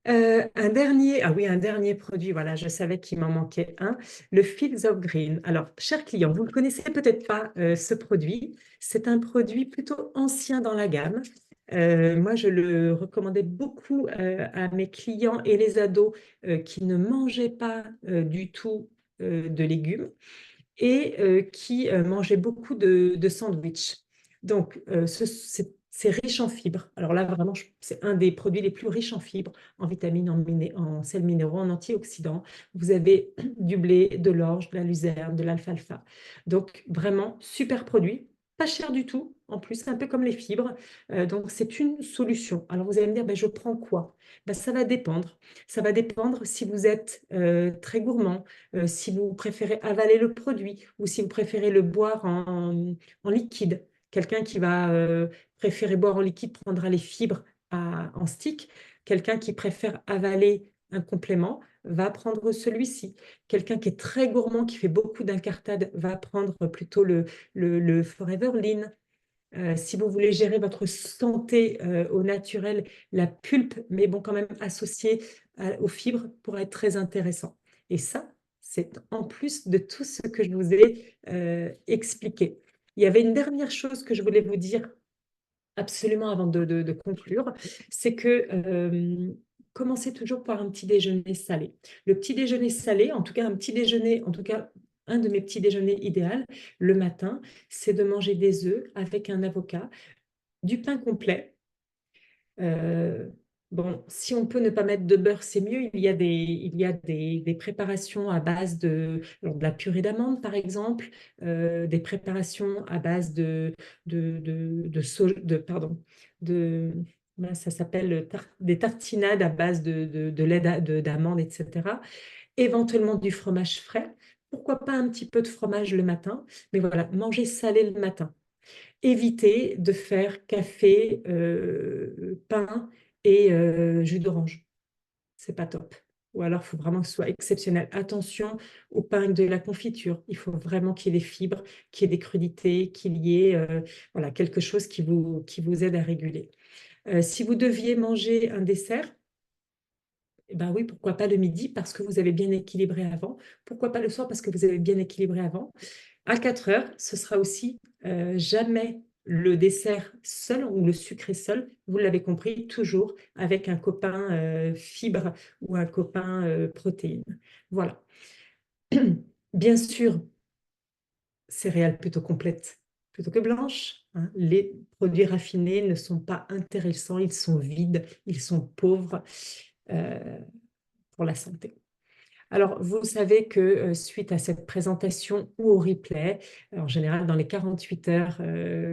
Un dernier produit, voilà, je savais qu'il m'en manquait un, le Fields of Green. Alors, cher client, vous ne connaissez peut-être pas ce produit. C'est un produit plutôt ancien dans la gamme. Moi, je le recommandais beaucoup à mes clients et les ados qui ne mangeaient pas du tout de légumes et qui mangeaient beaucoup de sandwichs. Donc, c'est riche en fibres. Alors là, vraiment, c'est un des produits les plus riches en fibres, en vitamines, en sels minéraux, en antioxydants. Vous avez du blé, de l'orge, de la luzerne, de l'alfalfa. Donc, vraiment, super produit. Pas cher du tout, en plus, un peu comme les fibres. Donc, c'est une solution. Alors, vous allez me dire, ben, je prends quoi? Ben, ça va dépendre. Ça va dépendre si vous êtes très gourmand, si vous préférez avaler le produit ou si vous préférez le boire en liquide. Quelqu'un qui va préférer boire en liquide prendra les fibres en stick. Quelqu'un qui préfère avaler un complément va prendre celui-ci. Quelqu'un qui est très gourmand, qui fait beaucoup d'incartades, va prendre plutôt le Forever Lean. Si vous voulez gérer votre santé au naturel, la pulpe, mais bon, quand même associée aux fibres, pourrait être très intéressant. Et ça, c'est en plus de tout ce que je vous ai expliqué. Il y avait une dernière chose que je voulais vous dire absolument avant de conclure, c'est que commencez toujours par un petit déjeuner salé. Le petit déjeuner salé, en tout cas un petit déjeuner, en tout cas un de mes petits déjeuners idéal le matin, c'est de manger des œufs avec un avocat, du pain complet. Euh, bon, si on peut ne pas mettre de beurre, c'est mieux. Il y a des préparations à base alors, de la purée d'amande, par exemple, des préparations à base pardon, de, ça s'appelle des tartinades à base de lait d'amande, etc. Éventuellement du fromage frais. Pourquoi pas un petit peu de fromage le matin? Mais voilà, manger salé le matin. Éviter de faire café, pain et jus d'orange. C'est pas top. Ou alors, il faut vraiment que ce soit exceptionnel. Attention au pain avec de la confiture. Il faut vraiment qu'il y ait des fibres, qu'il y ait des crudités, qu'il y ait voilà, quelque chose qui vous aide à réguler. Si vous deviez manger un dessert, eh ben oui, pourquoi pas le midi parce que vous avez bien équilibré avant. Pourquoi pas le soir parce que vous avez bien équilibré avant. À 4 heures, ce sera aussi jamais le dessert seul ou le sucré seul. Vous l'avez compris, toujours avec un copain fibre ou un copain protéines. Voilà. Bien sûr, céréales plutôt complètes plutôt que blanches, hein. Les produits raffinés ne sont pas intéressants, ils sont vides, ils sont pauvres euh, pour la santé. Alors, vous savez que suite à cette présentation ou au replay, en général dans les 48 heures,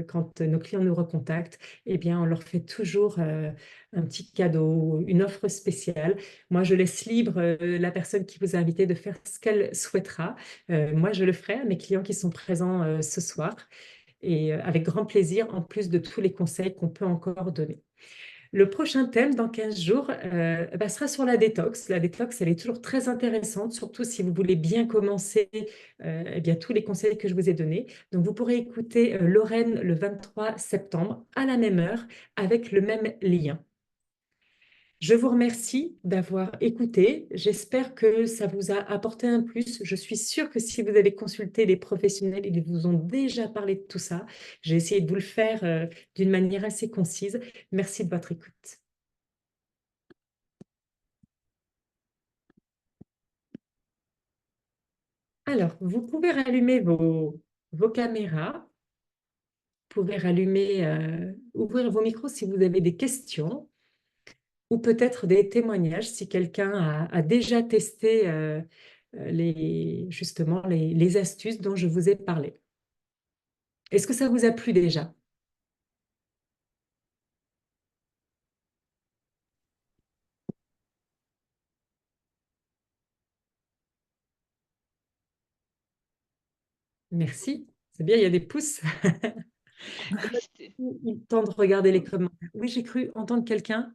quand nos clients nous recontactent, eh bien, on leur fait toujours un petit cadeau, une offre spéciale. Moi, je laisse libre la personne qui vous a invité de faire ce qu'elle souhaitera. Moi, je le ferai à mes clients qui sont présents ce soir et avec grand plaisir, en plus de tous les conseils qu'on peut encore donner. Le prochain thème, dans 15 jours, sera sur la détox. La détox, elle est toujours très intéressante, surtout si vous voulez bien commencer eh bien, tous les conseils que je vous ai donnés. Donc, vous pourrez écouter Lorraine le 23 septembre à la même heure avec le même lien. Je vous remercie d'avoir écouté. J'espère que ça vous a apporté un plus. Je suis sûre que si vous avez consulté des professionnels, ils vous ont déjà parlé de tout ça. J'ai essayé de vous le faire d'une manière assez concise. Merci de votre écoute. Alors, vous pouvez rallumer vos caméras, vous pouvez ouvrir vos micros si vous avez des questions ou peut-être des témoignages si quelqu'un a déjà testé justement les astuces dont je vous ai parlé. Est-ce que ça vous a plu déjà? Merci. C'est bien, il y a des pouces. Oui, Il temps de regarder les commentaires. Oui, j'ai cru entendre quelqu'un.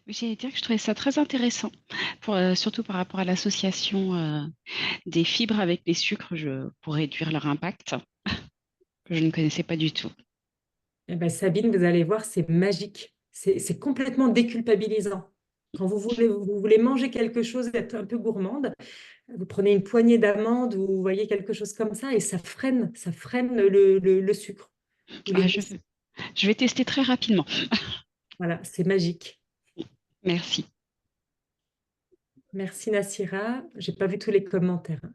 j'allais dire que je trouvais ça très intéressant, surtout par rapport à l'association des fibres avec les sucres pour réduire leur impact, que je ne connaissais pas du tout. Eh ben, Sabine, vous allez voir, c'est magique. C'est complètement déculpabilisant. Quand vous voulez manger quelque chose, être un peu gourmande, vous prenez une poignée d'amandes ou vous voyez quelque chose comme ça et ça freine le sucre ou les Ah, je, glucides. je vais tester très rapidement. Voilà, c'est magique. Merci. Merci Nassira. J'ai pas vu tous les commentaires, hein.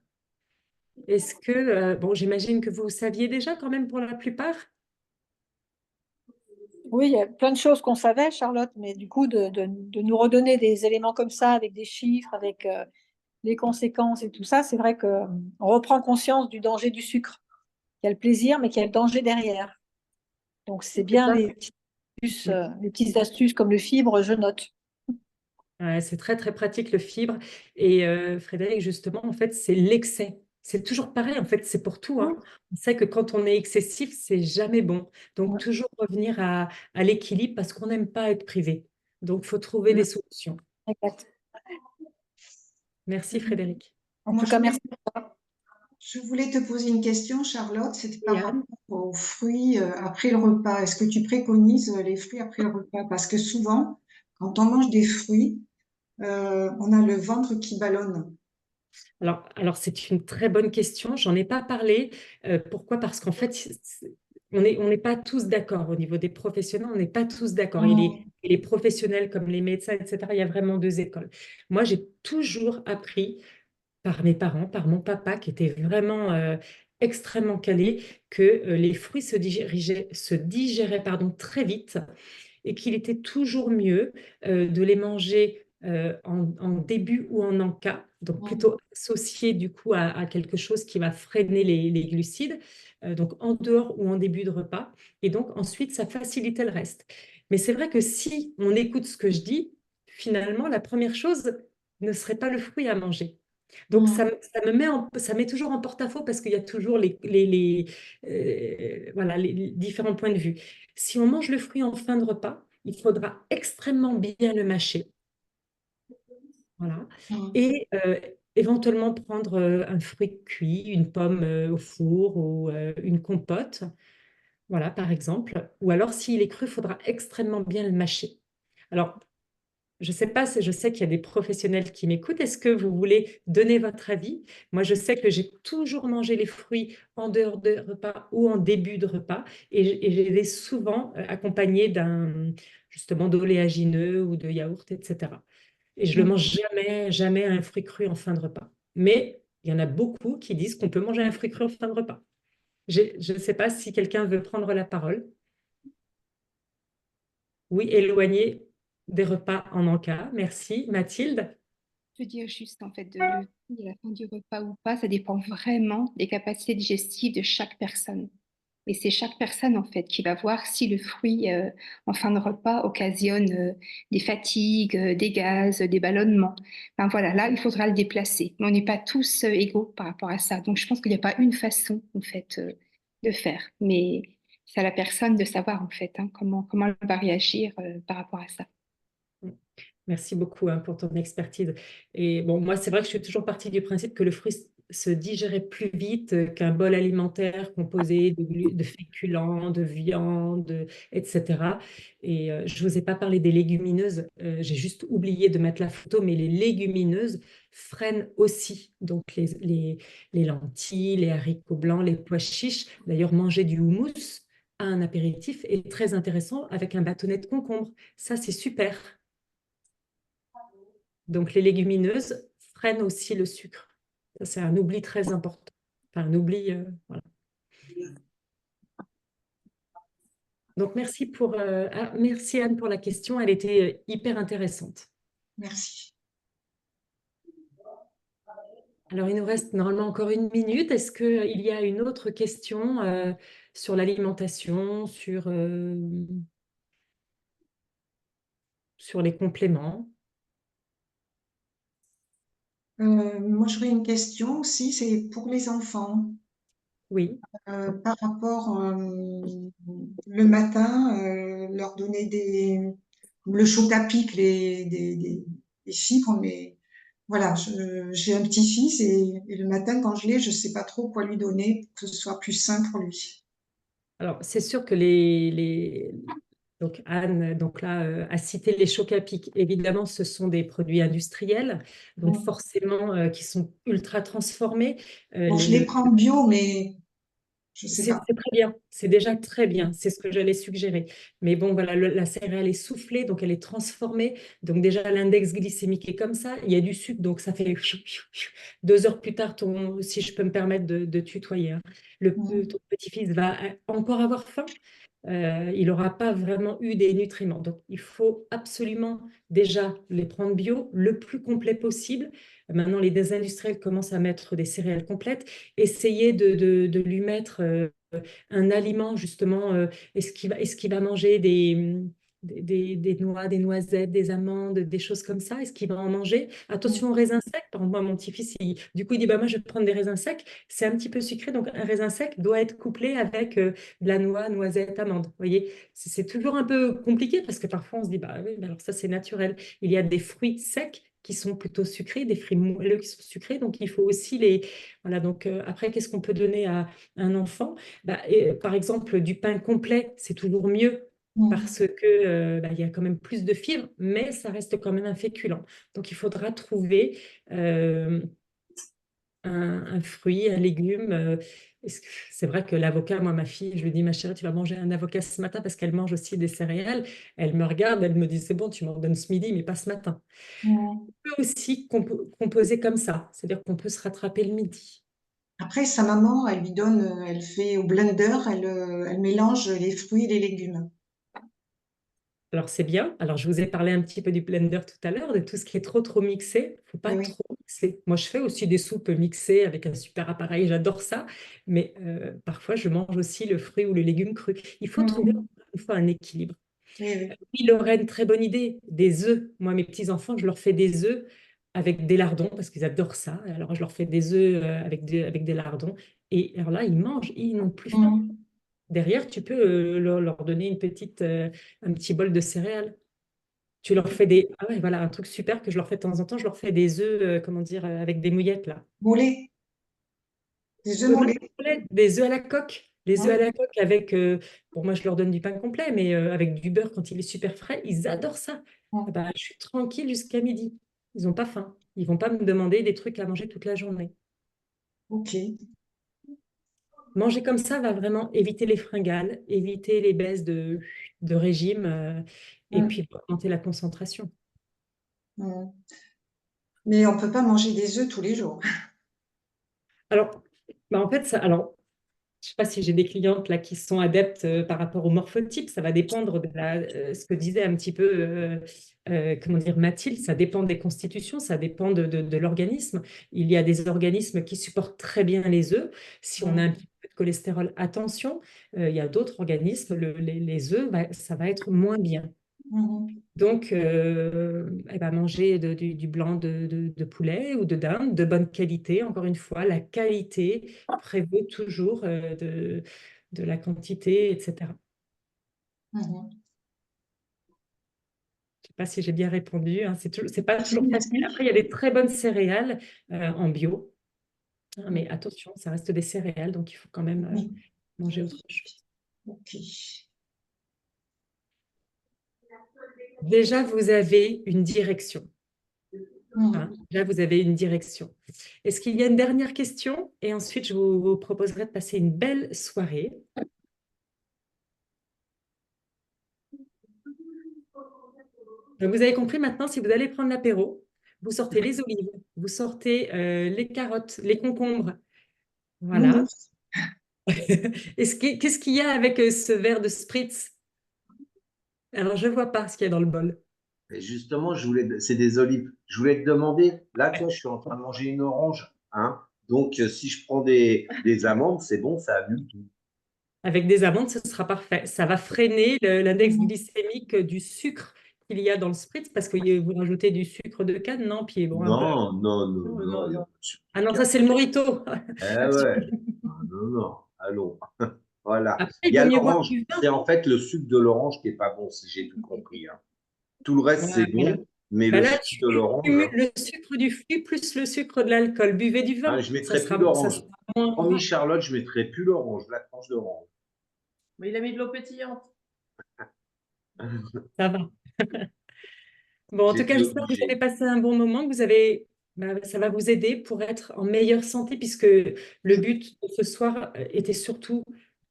Est-ce que, bon, j'imagine que vous saviez déjà quand même pour la plupart. Oui, il y a plein de choses qu'on savait, Charlotte, mais du coup, de nous redonner des éléments comme ça, avec des chiffres, avec les conséquences et tout ça, c'est vrai qu'on reprend conscience du danger du sucre. Il y a le plaisir, mais qu'il y a le danger derrière. Donc, c'est C'est bien ça. les petites astuces comme le fibre, je note. Ouais, c'est très, très pratique le fibre. Et Frédéric, justement, en fait, c'est l'excès. C'est toujours pareil, en fait, c'est pour tout, hein. On sait que quand on est excessif, c'est jamais bon. Donc, toujours revenir à l'équilibre parce qu'on n'aime pas être privé. Donc, il faut trouver des solutions. Exact. Merci, Frédéric. En Moi, tout cas, merci. je voulais te poser une question, Charlotte. C'était Et par Anne, rapport aux fruits après le repas. Est-ce que tu préconises les fruits après le repas? Parce que souvent, quand on mange des fruits, on a le ventre qui ballonne. alors c'est une très bonne question. J'en ai pas parlé. Pourquoi? Parce qu'en fait, on n'est pas tous d'accord au niveau des professionnels. On n'est pas tous d'accord. Et les professionnels comme les médecins, etc., il y a vraiment deux écoles. Moi, j'ai toujours appris par mes parents, par mon papa, qui était vraiment extrêmement calé, que les fruits se digéraient, pardon, très vite et qu'il était toujours mieux de les manger en début ou en encas, donc Mm. plutôt associé du coup à quelque chose qui va freiner les glucides, donc en dehors ou en début de repas, et donc ensuite ça facilitait le reste. Mais c'est vrai que si on écoute ce que je dis, finalement la première chose ne serait pas le fruit à manger. Donc Mm. ça met toujours en porte-à-faux parce qu'il y a toujours voilà, les différents points de vue. Si on mange le fruit en fin de repas, il faudra extrêmement bien le mâcher. Voilà. Mm. Et éventuellement prendre un fruit cuit, une pomme au four ou une compote, voilà, par exemple. Ou alors, s'il est cru, il faudra extrêmement bien le mâcher. Alors, je sais pas, je sais qu'il y a des professionnels qui m'écoutent. Est-ce que vous voulez donner votre avis? Moi, je sais que j'ai toujours mangé les fruits en dehors de repas ou en début de repas et je les ai souvent accompagnés justement d'oléagineux ou de yaourt, etc. Et je le Mm. mange jamais, jamais un fruit cru en fin de repas. Mais il y en a beaucoup qui disent qu'on peut manger un fruit cru en fin de repas. Je ne sais pas si quelqu'un veut prendre la parole. Oui, éloigné des repas en encas. Merci. Mathilde? Je veux dire juste en fait de la fin du repas ou pas, ça dépend vraiment des capacités digestives de chaque personne. Et c'est chaque personne en fait qui va voir si le fruit en fin de repas occasionne des fatigues, des gaz, des ballonnements. Enfin voilà, là il faudra le déplacer. Mais on n'est pas tous égaux par rapport à ça. Donc je pense qu'il n'y a pas une façon en fait de faire. Mais c'est à la personne de savoir en fait comment elle va réagir par rapport à ça. Merci beaucoup pour ton expertise. Et bon, moi, c'est vrai que je suis toujours partie du principe que le fruit se digérait plus vite qu'un bol alimentaire composé de féculents, de viande, etc. Et je ne vous ai pas parlé des légumineuses. J'ai juste oublié de mettre la photo, mais les légumineuses freinent aussi. Donc, les lentilles, les haricots blancs, les pois chiches. D'ailleurs, manger du houmous à un apéritif est très intéressant avec un bâtonnet de concombre. Ça, c'est super. Donc, les légumineuses freinent aussi le sucre. Ça, c'est un oubli très important. Enfin, un oubli, voilà. Donc, merci Anne pour la question. Elle était hyper intéressante. Merci. Alors, il nous reste normalement encore 1 minute. Est-ce qu'il y a une autre question sur l'alimentation, sur les compléments? Moi, j'aurais une question aussi, c'est pour les enfants. Oui. Par rapport le matin, leur donner le choc à pic, des fibres, mais voilà, j'ai un petit-fils et le matin, quand je l'ai, je sais pas trop quoi lui donner pour que ce soit plus sain pour lui. Alors, c'est sûr que donc Anne donc là, a cité les chocs à pic. Évidemment, ce sont des produits industriels, donc Bon, forcément qui sont ultra transformés. bon, je les prends bio, mais je sais C'est pas. très bien, c'est déjà très bien, c'est ce que j'allais suggérer. Mais bon, voilà, la céréale est soufflée, donc elle est transformée. Donc déjà, l'index glycémique est comme ça. Il y a du sucre, donc ça fait 2 heures plus tard, si je peux me permettre de tutoyer, hein, Mm. ton petit-fils va encore avoir faim. Il n'aura pas vraiment eu des nutriments. Donc, il faut absolument déjà les prendre bio le plus complet possible. Maintenant, les désindustriels commencent à mettre des céréales complètes. Essayez de lui mettre un aliment, justement. Est-ce qu'il va manger des noix, des noisettes, des amandes, des choses comme ça? Est-ce qu'il va en manger? Attention aux raisins secs. Par exemple, moi, mon petit-fils, du coup, il dit, bah, moi, je vais prendre des raisins secs. C'est un petit peu sucré, donc un raisin sec doit être couplé avec de la noix, noisette, amande. Vous voyez, c'est toujours un peu compliqué parce que parfois, on se dit, bah oui, mais alors ça, c'est naturel. Il y a des fruits secs qui sont plutôt sucrés, des fruits moelleux qui sont sucrés, donc il faut aussi les... Voilà, donc après, qu'est-ce qu'on peut donner à un enfant? Bah, par exemple, du pain complet, c'est toujours mieux Mm. parce que bah, il y a quand même plus de fibres, mais ça reste quand même un féculent. Donc, il faudra trouver un fruit, un légume. C'est vrai que l'avocat, moi, ma fille, je lui dis, ma chérie, tu vas manger un avocat ce matin parce qu'elle mange aussi des céréales. Elle me regarde, elle me dit, c'est bon, tu m'en donnes ce midi, mais pas ce matin. Mm. On peut aussi composer comme ça, c'est-à-dire qu'on peut se rattraper le midi. Après, sa maman, elle lui donne, elle fait au blender, elle mélange les fruits et les légumes. Alors, c'est bien. Alors, je vous ai parlé un petit peu du blender tout à l'heure, de tout ce qui est trop mixé. Il ne faut pas Oui, oui. trop mixer. Moi, je fais aussi des soupes mixées avec un super appareil. J'adore ça. Mais parfois, je mange aussi le fruit ou le légume cru. Il faut trouver Mm. une fois un équilibre. Oui, oui. Oui, Lorraine, très bonne idée. Des œufs. Moi, mes petits-enfants, je leur fais des œufs avec des lardons parce qu'ils adorent ça. Alors, je leur fais des œufs avec des lardons. Et alors là, ils mangent, ils n'ont plus faim. Mm. Derrière, tu peux leur donner un petit bol de céréales. Tu leur fais des... Ah ouais, voilà, un truc super que je leur fais de temps en temps, je leur fais des œufs, comment dire, avec des mouillettes, là. Moulé, des œufs Ouais, non, moulés. des œufs à la coque. Les œufs à Oui. la coque avec... bon, moi, je leur donne du pain complet, mais avec du beurre quand il est super frais, ils adorent ça. Ah Mm. bah, je suis tranquille jusqu'à midi. Ils n'ont pas faim. Ils vont pas me demander des trucs à manger toute la journée. Ok. Manger comme ça va vraiment éviter les fringales, éviter les baisses de régime et Mm. puis augmenter la concentration. Mm. Mais on peut pas manger des œufs tous les jours. Alors, bah en fait, alors, je ne sais pas si j'ai des clientes là qui sont adeptes par rapport au morphotype. Ça va dépendre de ce que disait un petit peu, comment dire, Mathilde. Ça dépend des constitutions, ça dépend de l'organisme. Il y a des organismes qui supportent très bien les œufs. Si on a un Mm. petit peu de cholestérol, attention. Il y a d'autres organismes, les œufs, ça va être moins bien. Mm. Donc, elle va manger du blanc de poulet ou de dinde de bonne qualité. Encore une fois, la qualité prévaut toujours de la quantité, etc. Mm. Je ne sais pas si j'ai bien répondu, hein. C'est pas Merci, toujours facile. merci. Après, il y a des très bonnes céréales en bio, hein, mais Mm. attention, ça reste des céréales, donc il faut quand même Oui. manger autre chose. Ok. Déjà, vous avez une direction, hein. Mm. Là, vous avez une direction. Est-ce qu'il y a une dernière question? Et ensuite, je vous proposerai de passer une belle soirée. Donc, vous avez compris maintenant, si vous allez prendre l'apéro, vous sortez les olives, vous sortez les carottes, les concombres. Voilà. Nounours. Qu'est-ce qu'il y a avec ce verre de spritz? Alors, je ne vois pas ce qu'il y a dans le bol. Et justement, c'est des olives. Je voulais te demander, là, toi, je suis en train de manger une orange, hein. Donc, si je prends des amandes, c'est bon, ça annule tout. Avec des amandes, ce sera parfait. Ça va freiner l'index Mm. glycémique du sucre qu'il y a dans le spritz parce que vous rajoutez du sucre de canne, non? Puis bon, un peu. Non, non, non, Non, non, non, il y a non. pas de sucre Ah de non, ça canne. c'est le mojito. Eh ouais, ah, non, non, allons. Voilà. Après, Il il y vaut a mieux boire l'orange. du vin. C'est en fait le sucre de l'orange qui est pas bon, si j'ai tout compris, hein. Tout le reste, c'est Voilà. bon, mais Bah le là, sucre tu de l'orange, cumules le sucre du fruit plus le sucre de l'alcool. Buvez du hein, vin. je Ça mettrai plus sera, ça l'orange. sera moins Promis, gras. Charlotte, je mettrai plus l'orange, la tranche d'orange. Mais il a mis de l'eau pétillante. Ça va. Bon, en tout cas, J'étais j'espère que vous avez obligé. passé un bon moment, que ça va vous aider pour être en meilleure santé, puisque le but de ce soir était surtout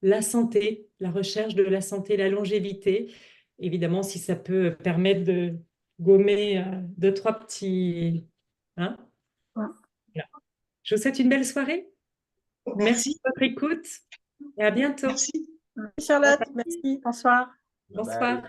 la santé, la recherche de la santé, la longévité. Évidemment, si ça peut permettre de gommer deux, trois petits... Hein? Ouais. Voilà. Je vous souhaite une belle soirée. Merci Merci. de votre écoute et à bientôt. Merci. Charlotte, merci. Bonsoir. Bye bye. Bonsoir.